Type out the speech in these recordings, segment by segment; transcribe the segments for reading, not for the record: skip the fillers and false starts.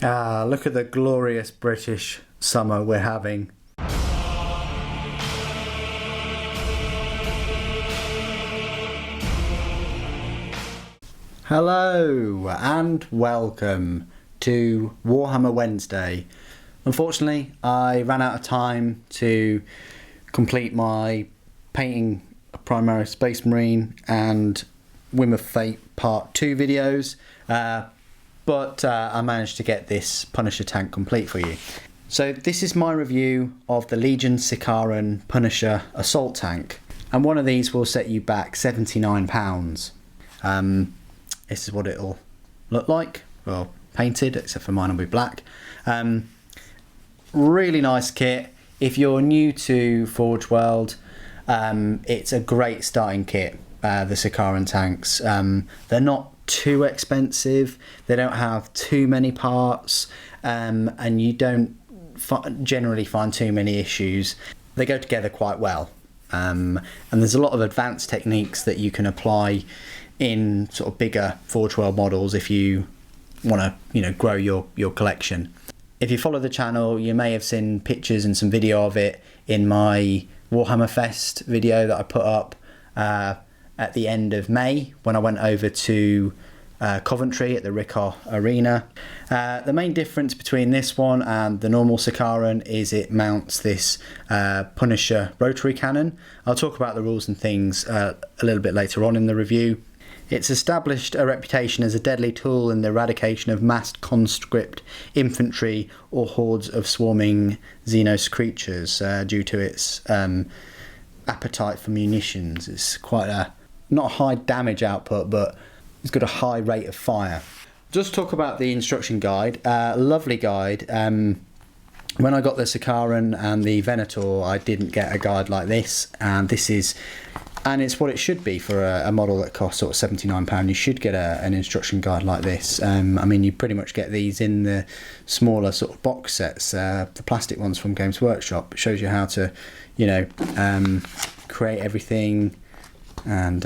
Ah, look at the glorious British summer we're having. Hello and welcome to Warhammer Wednesday. Unfortunately, I ran out of time to complete my painting a Primaris Space Marine and Whim of Fate Part 2 videos, but I managed to get this Punisher tank complete for you. So this is my review of the Legion Sicaran Punisher Assault Tank, and one of these will set you back £79. This is what it'll look like, well, painted, except for mine will be black. Really nice kit. If you're new to Forge World, it's a great starting kit, the Sicaran tanks. They're not too expensive, they don't have too many parts, and you don't generally find too many issues. They go together quite well, and there's a lot of advanced techniques that you can apply in sort of bigger Forge World models if you want to, grow your collection. If you follow the channel, you may have seen pictures and some video of it in my Warhammer Fest video that I put up at the end of May when I went over to Coventry at the Ricoh Arena. The main difference between this one and the normal Sicaran is it mounts this Punisher Rotary Cannon. I'll talk about the rules and things a little bit later on in the review. It's established a reputation as a deadly tool in the eradication of massed conscript infantry or hordes of swarming Xenos creatures due to its appetite for munitions. It's quite not a high damage output, but it's got a high rate of fire. Just talk about the instruction guide. Lovely guide. When I got the Sicaran and the Venator, I didn't get a guide like this, and it's what it should be for a model that costs sort of £79. You should get an instruction guide like this. You pretty much get these in the smaller sort of box sets. The plastic ones from Games Workshop. It shows you how to, create everything and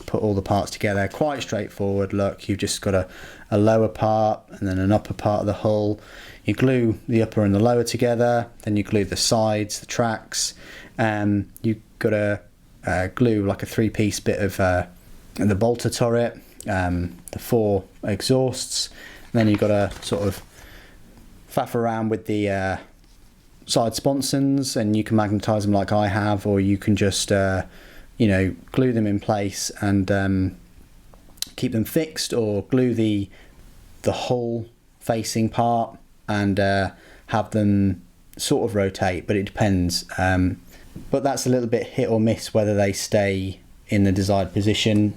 put all the parts together. Quite straightforward. Look, you've just got a lower part and then an upper part of the hull. You glue the upper and the lower together. Then you glue the sides, the tracks. You've got a glue like a three-piece bit of the bolter turret, the 4 exhausts, and then you've got to sort of faff around with the side sponsons, and you can magnetize them like I have, or you can just glue them in place and keep them fixed, or glue the hull facing part and have them sort of rotate, but it depends. But that's a little bit hit or miss whether they stay in the desired position.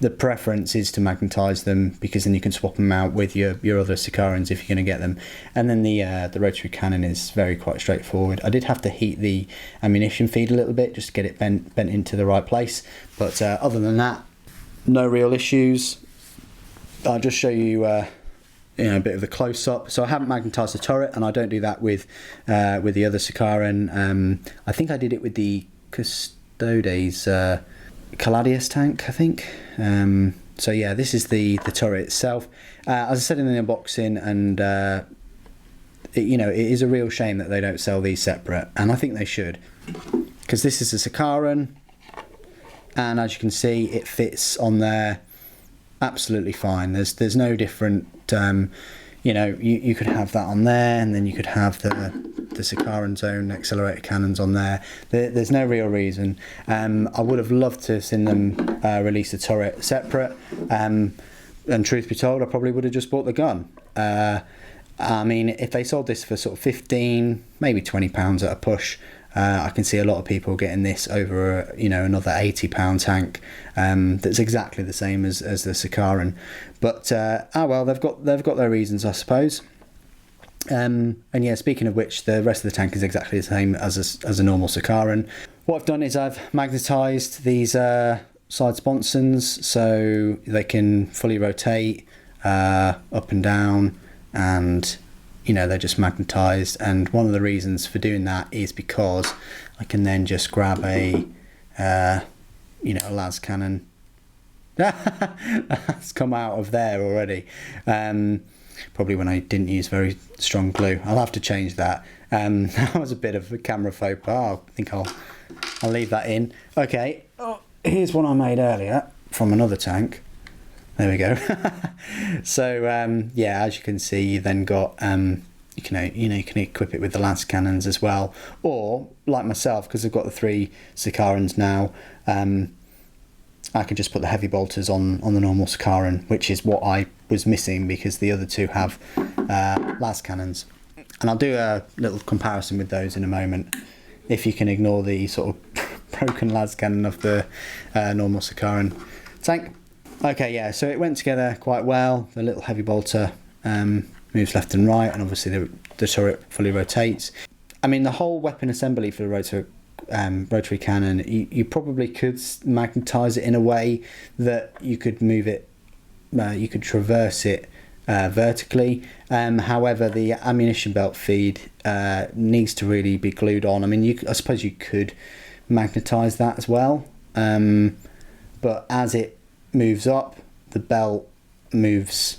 The preference is to magnetize them, because then you can swap them out with your other Sicarans if you're going to get them. And then the rotary cannon is quite straightforward. I did have to heat the ammunition feed a little bit just to get it bent into the right place. But other than that, no real issues. I'll just show you a bit of the close-up. So I haven't magnetised the turret, and I don't do that with the other Sicaran. I think I did it with the Custodes Caladius tank, I think. So yeah, this is the turret itself. As I said in the unboxing, and it is a real shame that they don't sell these separate, and I think they should, because this is a Sicaran, and as you can see, it fits on there absolutely fine. There's no different. You could have that on there, and then you could have the Sicaran's own accelerator cannons on there. There's no real reason. I would have loved to have seen them release the turret separate, and truth be told, I probably would have just bought the gun. If they sold this for sort of £15, maybe £20 at a push, I can see a lot of people getting this over another £80 tank that's exactly the same as the Sicaran. But they've got their reasons, I suppose. And yeah, speaking of which, the rest of the tank is exactly the same as a normal Sicaran. What I've done is I've magnetised these side sponsons so they can fully rotate up and down, and they're just magnetised. And one of the reasons for doing that is because I can then just grab a las cannon. That's come out of there already. probably when I didn't use very strong glue. I'll have to change that. That was a bit of a camera faux pas. I think I'll leave that in. Okay, here's one I made earlier from another tank. There we go. So yeah, as you can see, you then got you can equip it with the las cannons as well, or like myself, because I've got the 3 Sicarans now, I can just put the heavy bolters on the normal Sicaran, which is what I was missing because the other 2 have las cannons. And I'll do a little comparison with those in a moment, if you can ignore the sort of broken las cannon of the normal Sicaran tank. Okay, yeah, so it went together quite well. The little heavy bolter moves left and right, and obviously the turret fully rotates. I mean, the whole weapon assembly for the rotary cannon, you probably could magnetise it in a way that you could move it, you could traverse it vertically. However, the ammunition belt feed needs to really be glued on. I mean, I suppose you could magnetise that as well, but as it moves up, the belt moves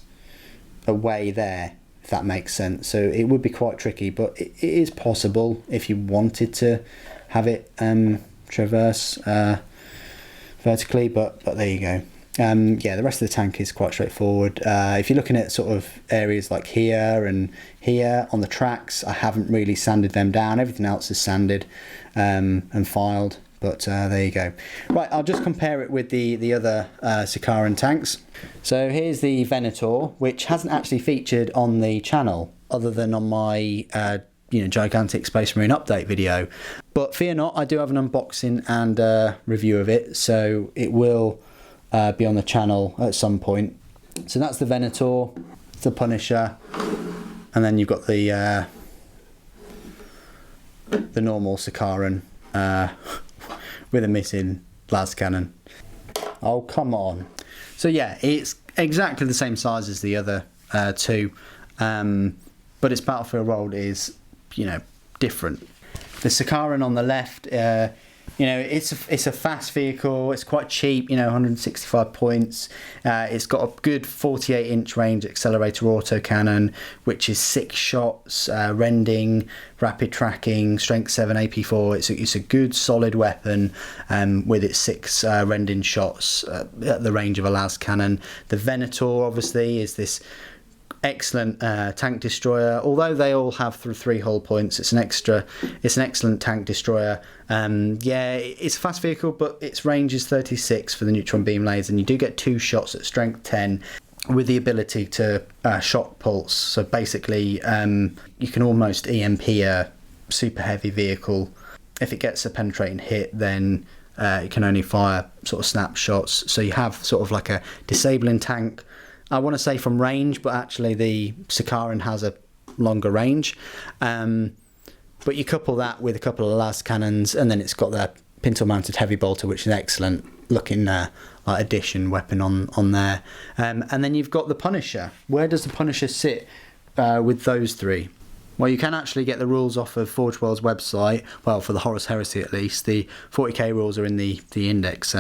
away there, if that makes sense. So it would be quite tricky, but it is possible if you wanted to have it traverse vertically, but there you go. Yeah, the rest of the tank is quite straightforward. If you're looking at sort of areas like here and here on the tracks, I haven't really sanded them down. Everything else is sanded and filed, but there you go. Right, I'll just compare it with the other Sicaran tanks. So here's the Venator, which hasn't actually featured on the channel other than on my gigantic Space Marine update video. But fear not, I do have an unboxing and review of it, so it will be on the channel at some point. So that's the Venator, the Punisher, and then you've got the normal Sicaran with a missing las cannon. Oh, come on. So yeah, it's exactly the same size as the other 2, but its battlefield role is, different. The Sicaran on the left, it's a fast vehicle. It's quite cheap, 165 points. It's got a good 48-inch range accelerator autocannon, which is 6 shots, rending, rapid tracking, strength 7 AP4. It's a good solid weapon with its 6 rending shots at the range of a las cannon. The Venator obviously is this excellent tank destroyer. Although they all have 3 hull points, it's an excellent tank destroyer. Yeah, it's a fast vehicle, but its range is 36 for the neutron beam laser, and you do get 2 shots at strength 10 with the ability to shock pulse. So basically you can almost EMP a super heavy vehicle. If it gets a penetrating hit, then it can only fire sort of snapshots. So you have sort of like a disabling tank, I want to say from range, but actually the Sicaran has a longer range. But you couple that with a couple of las cannons, and then it's got the pintle-mounted heavy bolter, which is an excellent looking like addition weapon on there. And then you've got the Punisher. Where does the Punisher sit with those 3? Well, you can actually get the rules off of Forge World's website. Well, for the Horus Heresy at least. The 40k rules are in the index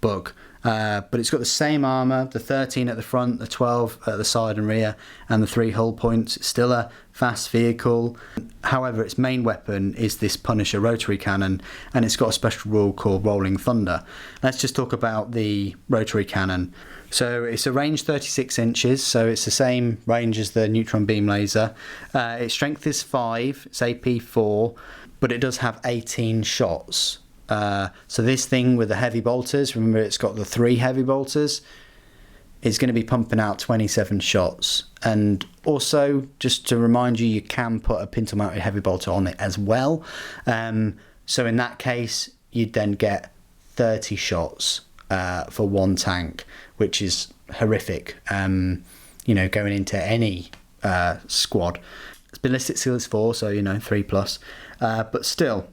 book. But it's got the same armour, the 13 at the front, the 12 at the side and rear, and the 3 hull points. It's still a fast vehicle. However, its main weapon is this Punisher rotary cannon, and it's got a special rule called Rolling Thunder. Let's just talk about the rotary cannon. So it's a range 36 inches, so it's the same range as the neutron beam laser. Its strength is 5, it's AP4, but it does have 18 shots. So this thing with the heavy bolters, remember it's got the 3 heavy bolters, is going to be pumping out 27 shots. And also, just to remind you, you can put a pintle mounted heavy bolter on it as well. So in that case, you'd then get 30 shots for one tank, which is horrific, going into any squad. Ballistic skill is 4, so 3+, but still,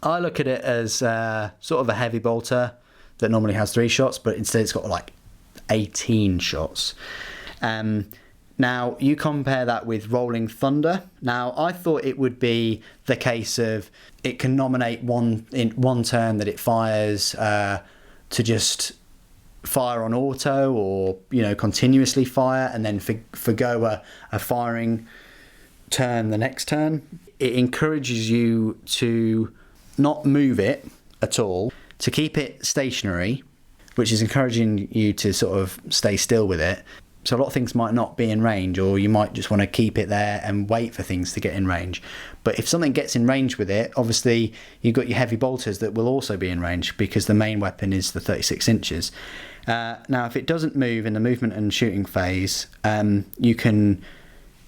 I look at it as sort of a heavy bolter that normally has 3 shots, but instead it's got like 18 shots. Now, you compare that with Rolling Thunder. Now, I thought it would be the case of it can nominate one turn that it fires to just fire on auto or, you know, continuously fire and then forgo a firing turn the next turn. It encourages you to not move it at all, to keep it stationary, which is encouraging you to sort of stay still with it. So a lot of things might not be in range, or you might just want to keep it there and wait for things to get in range. But if something gets in range with it, obviously you've got your heavy bolters that will also be in range, because the main weapon is the 36 inches. Now, if it doesn't move in the movement and shooting phase, you can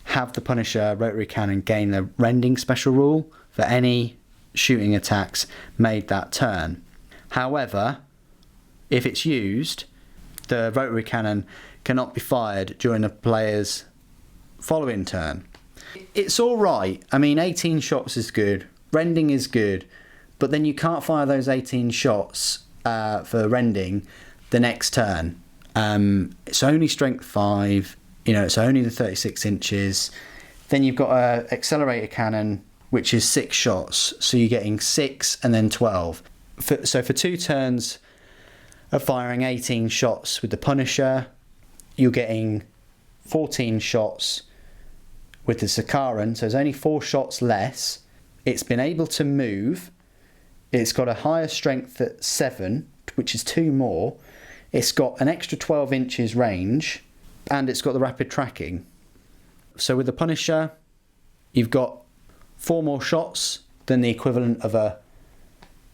have the Punisher rotary cannon gain the rending special rule for any shooting attacks made that turn. However, if it's used, the rotary cannon cannot be fired during a player's following turn. It's all right. I mean, 18 shots is good, rending is good, but then you can't fire those 18 shots for rending the next turn. It's only strength 5, you know, it's only the 36 inches. Then you've got a accelerator cannon, which is 6 shots, so you're getting 6 and then 12. So for 2 turns of firing 18 shots with the Punisher, you're getting 14 shots with the Sicaran, so there's only 4 shots less. It's been able to move. It's got a higher strength at 7, which is 2 more. It's got an extra 12 inches range, and it's got the rapid tracking. So with the Punisher, you've got 4 more shots than the equivalent of a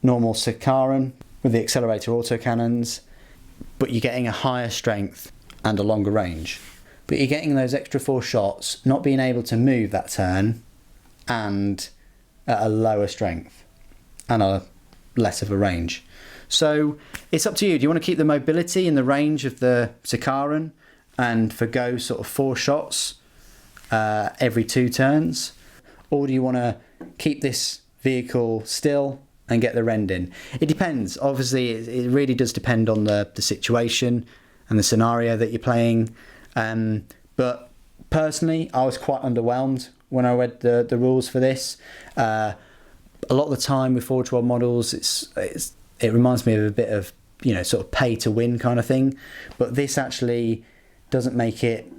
normal Sicaran with the accelerator autocannons, but you're getting a higher strength and a longer range. But you're getting those extra 4 shots, not being able to move that turn, and at a lower strength and a less of a range. So it's up to you. Do you want to keep the mobility and the range of the Sicaran and forgo sort of 4 shots every 2 turns? Or do you want to keep this vehicle still and get the rending? It depends. Obviously, it really does depend on the situation and the scenario that you're playing. But personally, I was quite underwhelmed when I read the rules for this. A lot of the time with Forge World models, it reminds me of a bit of, you know, sort of pay to win kind of thing. But this actually doesn't make it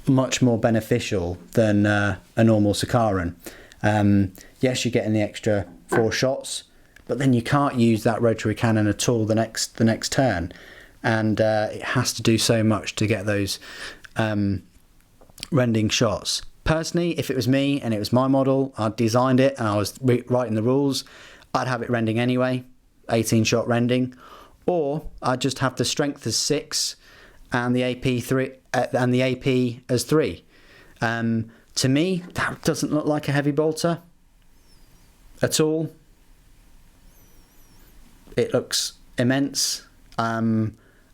much more beneficial than a normal Sicaran. Yes, you're getting the extra 4 shots, but then you can't use that rotary cannon at all the next turn, and it has to do so much to get those rending shots. Personally, if it was me and it was my model, I'd designed it and I was writing the rules, I'd have it rending anyway, 18 shot rending, or I'd just have the strength as 6 and the AP 3 and the AP as 3. To me, that doesn't look like a heavy bolter at all. It looks immense. I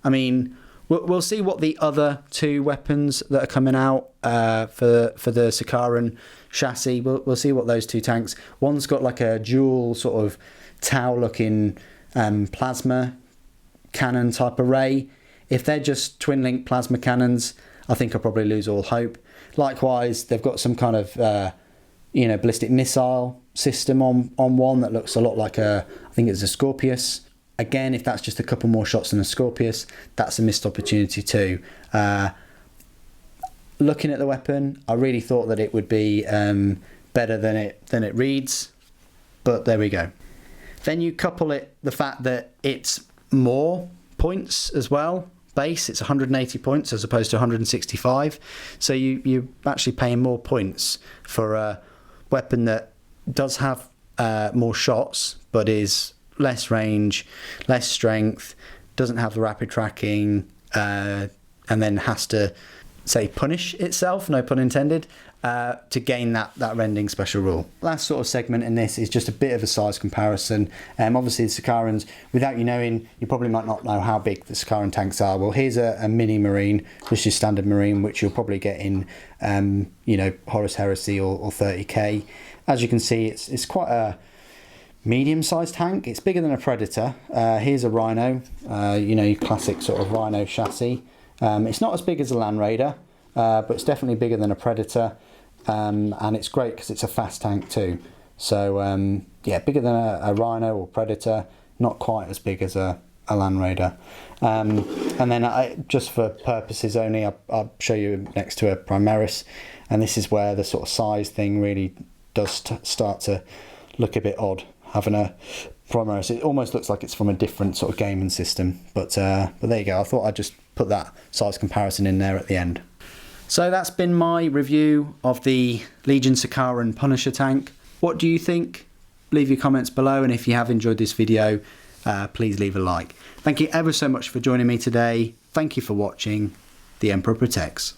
mean, we'll see what the other 2 weapons that are coming out for the Sicaran chassis. We'll see what those 2 tanks. One's got like a dual sort of Tau-looking plasma cannon type array. If they're just twin-link plasma cannons, I think I'll probably lose all hope. Likewise, they've got some kind of ballistic missile system on one that looks a lot like I think it's a Scorpius. Again, if that's just a couple more shots than a Scorpius, that's a missed opportunity too. Looking at the weapon, I really thought that it would be better than it reads, but there we go. Then you couple the fact that it's more points as well. Base, it's 180 points as opposed to 165, so you're actually paying more points for a weapon that does have more shots but is less range, less strength, doesn't have the rapid tracking, and then has to, say, punish itself, no pun intended, to gain that rending special rule. Last sort of segment in this is just a bit of a size comparison. Obviously the Sicarans, without you knowing, you probably might not know how big the Sicaran tanks are. Well, here's a mini Marine, which is standard Marine, which you'll probably get in Horus Heresy or 30k. As you can see, it's quite a medium-sized tank. It's bigger than a Predator. Here's a Rhino, your classic sort of Rhino chassis. It's not as big as a Land Raider, but it's definitely bigger than a Predator. And it's great because it's a fast tank too. So bigger than a Rhino or Predator, not quite as big as a a Land Raider. And then just for purposes only, I'll show you next to a Primaris, and this is where the sort of size thing really does start to look a bit odd. Having a Primaris, it almost looks like it's from a different sort of gaming system, but there you go. I thought I'd just put that size comparison in there at the end. So that's been my review of the Legion Sicaran Punisher tank. What do you think? Leave your comments below, and if you have enjoyed this video, please leave a like. Thank you ever so much for joining me today. Thank you for watching. The Emperor Protects.